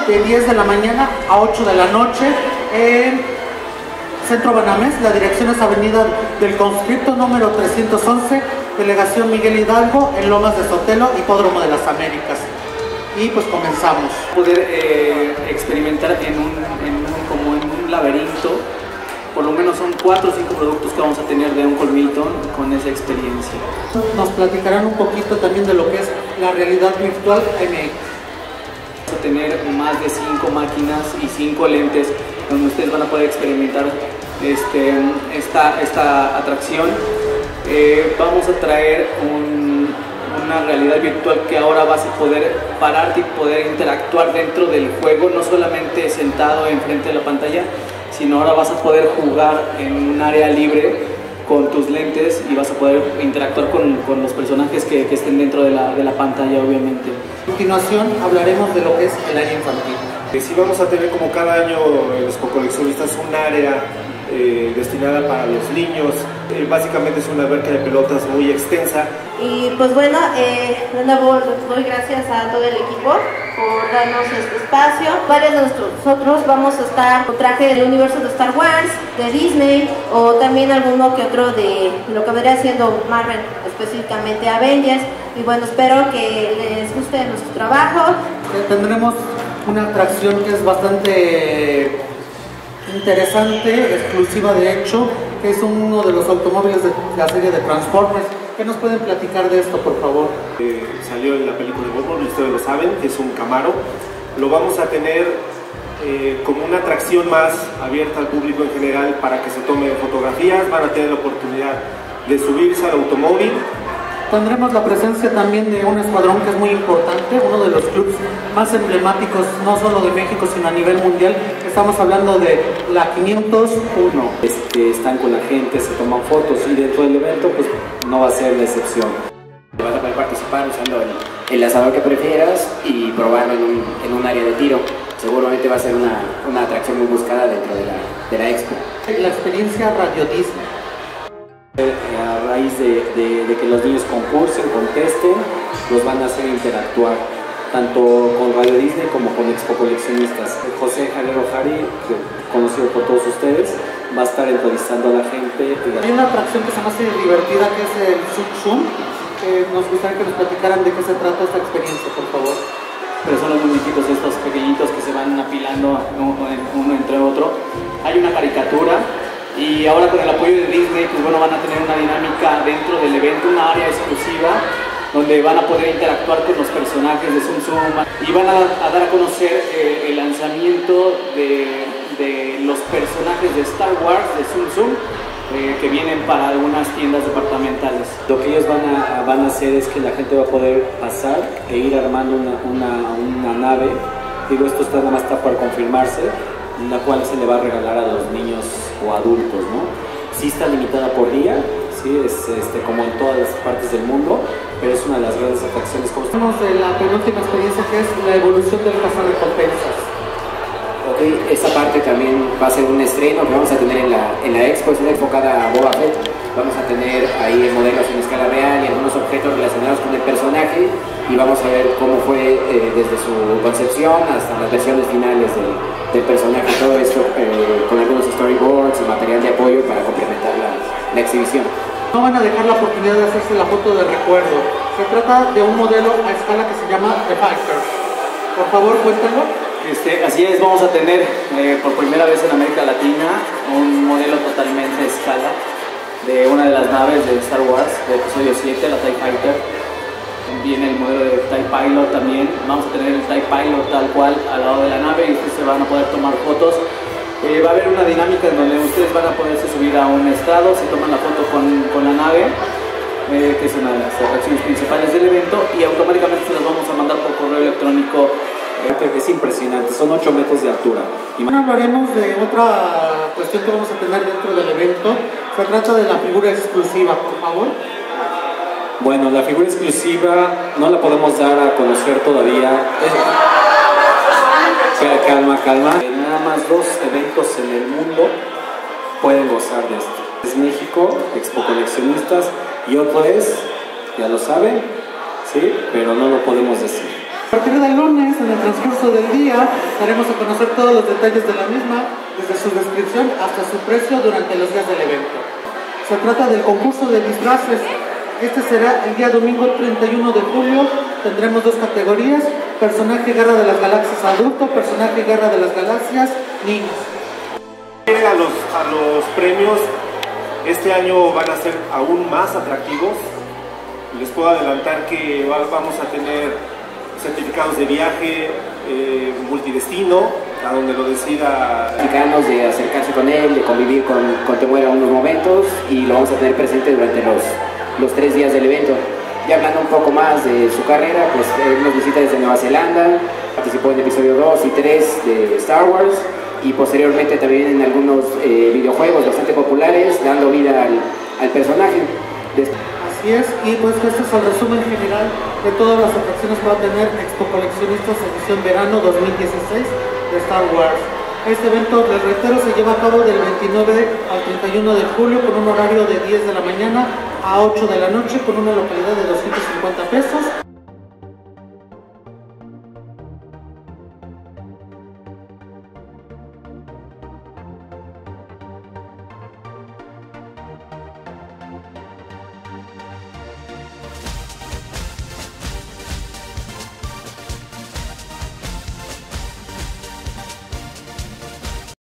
de 10 de la mañana a 8 de la noche en Centro Banamex. La dirección es Avenida del Conscripto número 311, Delegación Miguel Hidalgo, en Lomas de Sotelo, Hipódromo de las Américas. Y pues comenzamos. Poder experimentar como en un laberinto. Por lo menos son 4 o 5 productos que vamos a tener de Uncle Milton con esa experiencia. Nos platicarán un poquito también de lo que es la realidad virtual MX. Vamos a tener más de 5 máquinas y 5 lentes donde ustedes van a poder experimentar esta atracción. Vamos a traer una realidad virtual que ahora vas a poder pararte y poder interactuar dentro del juego, no solamente sentado enfrente de la pantalla, sino ahora vas a poder jugar en un área libre con tus lentes y vas a poder interactuar con los personajes que estén dentro de la pantalla, obviamente. A continuación hablaremos de lo que es el área infantil. Sí, vamos a tener como cada año en los coleccionistas un área destinada para los niños. Básicamente es una alberca de pelotas muy extensa. Y pues bueno, de nuevo doy gracias a todo el equipo por darnos este espacio. Varios de nosotros vamos a estar con traje del universo de Star Wars, de Disney, o también alguno que otro de lo que vendría siendo Marvel, específicamente Avengers. Y bueno, espero que les guste nuestro trabajo. Tendremos una atracción que es bastante interesante, exclusiva de hecho, que es uno de los automóviles de la serie de Transformers. ¿Qué nos pueden platicar de esto, por favor? Salió en la película de Bobo, ustedes lo saben, es un Camaro. Lo vamos a tener como una atracción más abierta al público en general para que se tomen fotografías. Van a tener la oportunidad de subirse al automóvil. Tendremos la presencia también de un escuadrón que es muy importante, uno de los clubes más emblemáticos, no solo de México, sino a nivel mundial. Estamos hablando de la 501. Están con la gente, se toman fotos y dentro del evento pues no va a ser la excepción. Vas a poder participar usando el lanzador que prefieras y probarlo en un área de tiro. Seguramente va a ser una atracción muy buscada dentro de la expo. La experiencia Radio Disney. A raíz de que los niños concursen, contesten, los van a hacer interactuar tanto con Radio Disney como con Expo Coleccionistas. José Javier Ojari, conocido por todos ustedes, va a estar entrevistando a la gente. Hay una atracción que se me hace divertida, que es el Zoom Zoom. Nos gustaría que nos platicaran de qué se trata esta experiencia, por favor. Pero son los muñequitos estos pequeñitos que se van apilando uno entre otro. Hay una caricatura. Y ahora con el apoyo de Disney, pues bueno, van a tener una dinámica dentro del evento, una área exclusiva donde van a poder interactuar con los personajes de Zoom Zoom y van a dar a conocer el lanzamiento de los personajes de Star Wars de Zoom Zoom que vienen para algunas tiendas departamentales. Lo que ellos van a hacer es que la gente va a poder pasar e ir armando una nave. Digo, esto nada más está por confirmarse, la cual se le va a regalar a los niños o adultos, ¿no? Sí está limitada por día, sí, es como en todas las partes del mundo, pero es una de las grandes atracciones. Hablamos de la penúltima experiencia, que es la evolución del cazarrecompensas. Ok, esta parte también va a ser un estreno que vamos a tener en la expo, es una enfocada a Boba Fett. Vamos a tener ahí modelos en escala real y algunos objetos relacionados con el personaje y vamos a ver cómo fue desde su concepción hasta las versiones finales del personaje, todo esto con algunos storyboards y material de apoyo para complementar la exhibición. No van a dejar la oportunidad de hacerse la foto de recuerdo. Se trata de un modelo a escala que se llama The Fighter. Por favor, cuéntenlo. Así es, vamos a tener por primera vez en América Latina un modelo totalmente a escala de una de las naves de Star Wars, de episodio 7, la TIE Fighter. Viene el modelo de TIE Pilot también. Vamos a tener el TIE Pilot tal cual al lado de la nave y ustedes se van a poder tomar fotos. Va a haber una dinámica en donde ustedes van a poderse subir a un estrado, se toman la foto con la nave, que es una de las atracciones principales del evento, y automáticamente se las vamos a mandar por correo electrónico. Es impresionante, son 8 metros de altura. Bueno, hablaremos de otra cuestión que vamos a tener dentro del evento. Se trata de la figura exclusiva, por favor. Bueno, la figura exclusiva no la podemos dar a conocer todavía. Calma. Nada más 2 eventos en el mundo pueden gozar de esto. Es México, Expo Coleccionistas, y otro es, ya lo saben, ¿sí? Pero no lo podemos decir. A partir del lunes, en el transcurso del día, daremos a conocer todos los detalles de la misma, desde su descripción hasta su precio durante los días del evento. Se trata del concurso de disfraces. Este será el día domingo 31 de julio. Tendremos dos categorías: personaje Guerra de las Galaxias adulto, personaje Guerra de las Galaxias niños. A los premios este año van a ser aún más atractivos. Les puedo adelantar que vamos a tener certificados de viaje multidestino, a donde lo decida. Mexicanos, de acercarse con él, de convivir con Temuera unos momentos, y lo vamos a tener presente durante los 3 días del evento. Ya hablando un poco más de su carrera, pues él nos visita desde Nueva Zelanda, participó en el episodio 2 y 3 de Star Wars, y posteriormente también en algunos videojuegos bastante populares, dando vida al personaje. Así es, y pues este es el resumen general de todas las atracciones que va a tener Expo Coleccionistas edición verano 2016 de Star Wars. Este evento, les reitero, se lleva a cabo del 29 al 31 de julio con un horario de 10 de la mañana a 8 de la noche, con una localidad de 250 pesos.